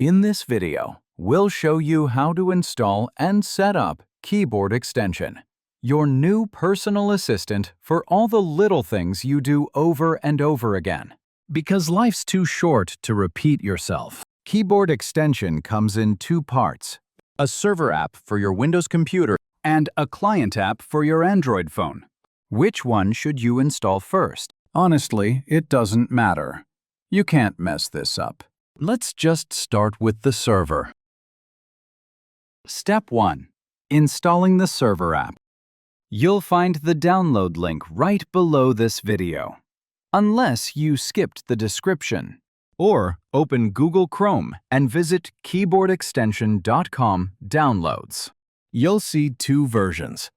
In this video, we'll show you how to install and set up Keyboard Extension, your new personal assistant for all the little things you do over and over again. Because life's too short to repeat yourself. Keyboard Extension comes in two parts: a server app for your Windows computer and a client app for your Android phone. Which one should you install first? Honestly, it doesn't matter. You can't mess this up. Let's just start with the server. Step 1. Installing the server app. You'll find the download link right below this video, unless you skipped the description. Or open Google Chrome and visit keyboardextension.com downloads. You'll see two versions: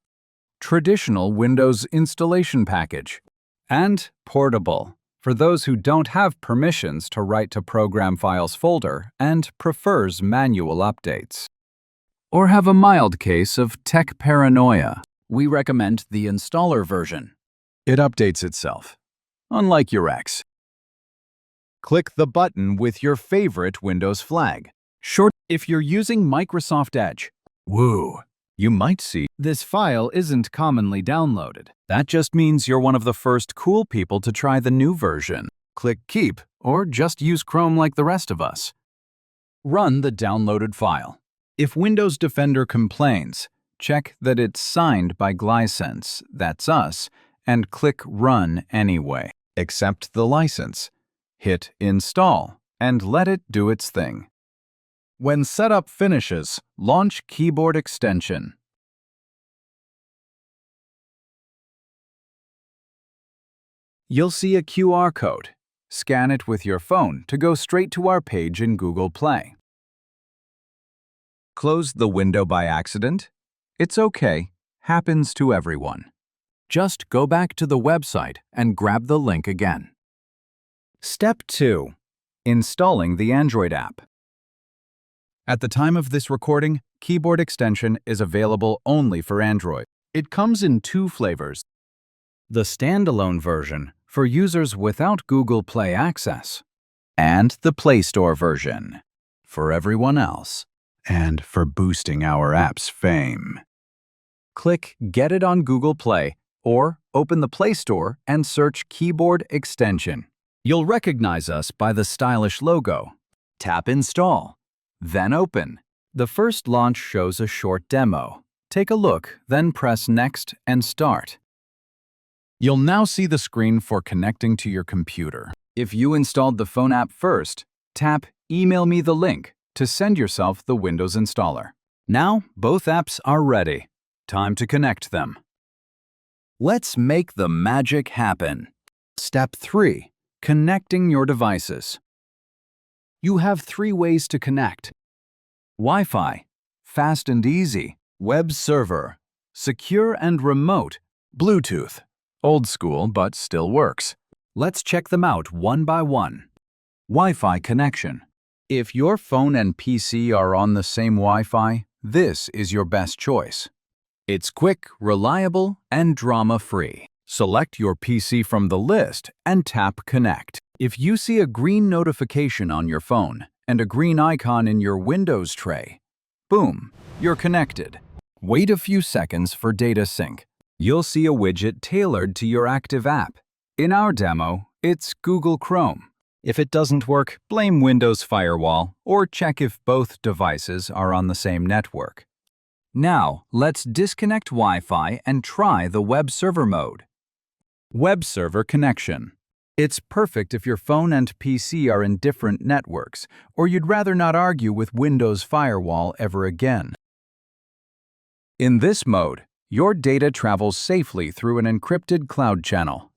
traditional Windows installation package and portable, for those who don't have permissions to write to Program Files folder and prefers manual updates. Or have a mild case of tech paranoia. We recommend the installer version. It updates itself, unlike your ex. Click the button with your favorite Windows flag. If you're using Microsoft Edge, you might see this file isn't commonly downloaded. That just means you're one of the first cool people to try the new version. Click Keep, or just use Chrome like the rest of us. Run the downloaded file. If Windows Defender complains, check that it's signed by Glysense, that's us, and click Run anyway. Accept the license. Hit Install, and let it do its thing. When setup finishes, launch Keyboard Extension. You'll see a QR code. Scan it with your phone to go straight to our page in Google Play. Close the window by accident? It's okay. Happens to everyone. Just go back to the website and grab the link again. Step 2. Installing the Android app. At the time of this recording, Keyboard Extension is available only for Android. It comes in two flavors: the standalone version for users without Google Play access, and the Play Store version for everyone else, and for boosting our app's fame. Click Get It on Google Play, or open the Play Store and search Keyboard Extension. You'll recognize us by the stylish logo. Tap Install, then Open. The first launch shows a short demo. Take a look, then press Next and Start. You'll now see the screen for connecting to your computer. If you installed the phone app first, tap Email me the link to send yourself the Windows installer. Now both apps are ready. Time to connect them. Let's make the magic happen. Step 3. Connecting your devices. You have 3 ways to connect: Wi-Fi, fast and easy; web server, secure and remote; Bluetooth, old school but still works. Let's check them out one by one. Wi-Fi connection. If your phone and PC are on the same Wi-Fi, this is your best choice. It's quick, reliable, and drama-free. Select your PC from the list and tap Connect. If you see a green notification on your phone and a green icon in your Windows tray, boom, you're connected. Wait a few seconds for data sync. You'll see a widget tailored to your active app. In our demo, it's Google Chrome. If it doesn't work, blame Windows Firewall or check if both devices are on the same network. Now, let's disconnect Wi-Fi and try the web server mode. Web server connection. It's perfect if your phone and PC are in different networks, or you'd rather not argue with Windows Firewall ever again. In this mode, your data travels safely through an encrypted cloud channel.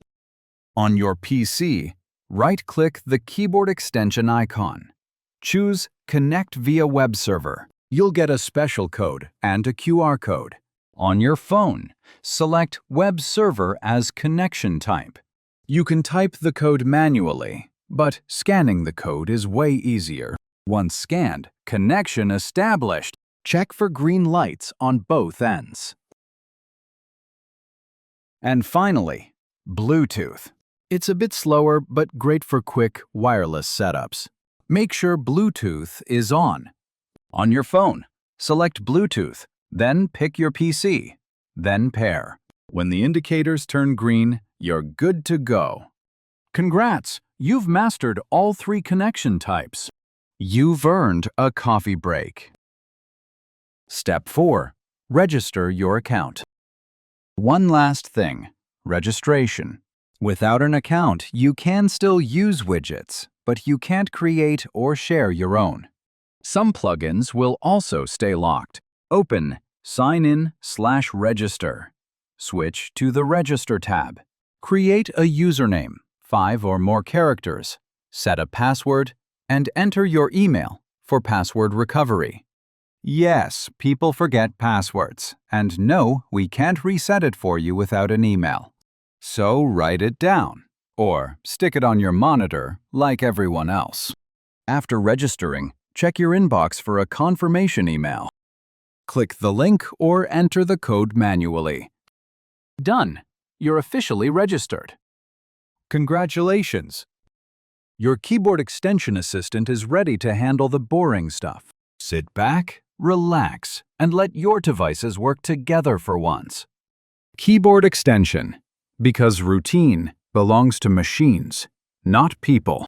On your PC, right-click the Keyboard Extension icon. Choose Connect via Web Server. You'll get a special code and a QR code. On your phone, select Web Server as connection type. You can type the code manually, but scanning the code is way easier. Once scanned, connection established. Check for green lights on both ends. And finally, Bluetooth. It's a bit slower, but great for quick wireless setups. Make sure Bluetooth is on. On your phone, select Bluetooth, then pick your PC, then pair. When the indicators turn green, you're good to go. Congrats! You've mastered all 3 connection types. You've earned a coffee break. Step 4. Register your account. One last thing, registration. Without an account, you can still use widgets, but you can't create or share your own. Some plugins will also stay locked. Open Sign in/register. Switch to the Register tab. Create a username, 5 or more characters. Set a password, and enter your email for password recovery. Yes, people forget passwords, and no, we can't reset it for you without an email. So write it down, or stick it on your monitor like everyone else. After registering, check your inbox for a confirmation email. Click the link or enter the code manually. Done! You're officially registered. Congratulations! Your keyboard extension assistant is ready to handle the boring stuff. Sit back, relax, and let your devices work together for once. Keyboard extension, because routine belongs to machines, not people.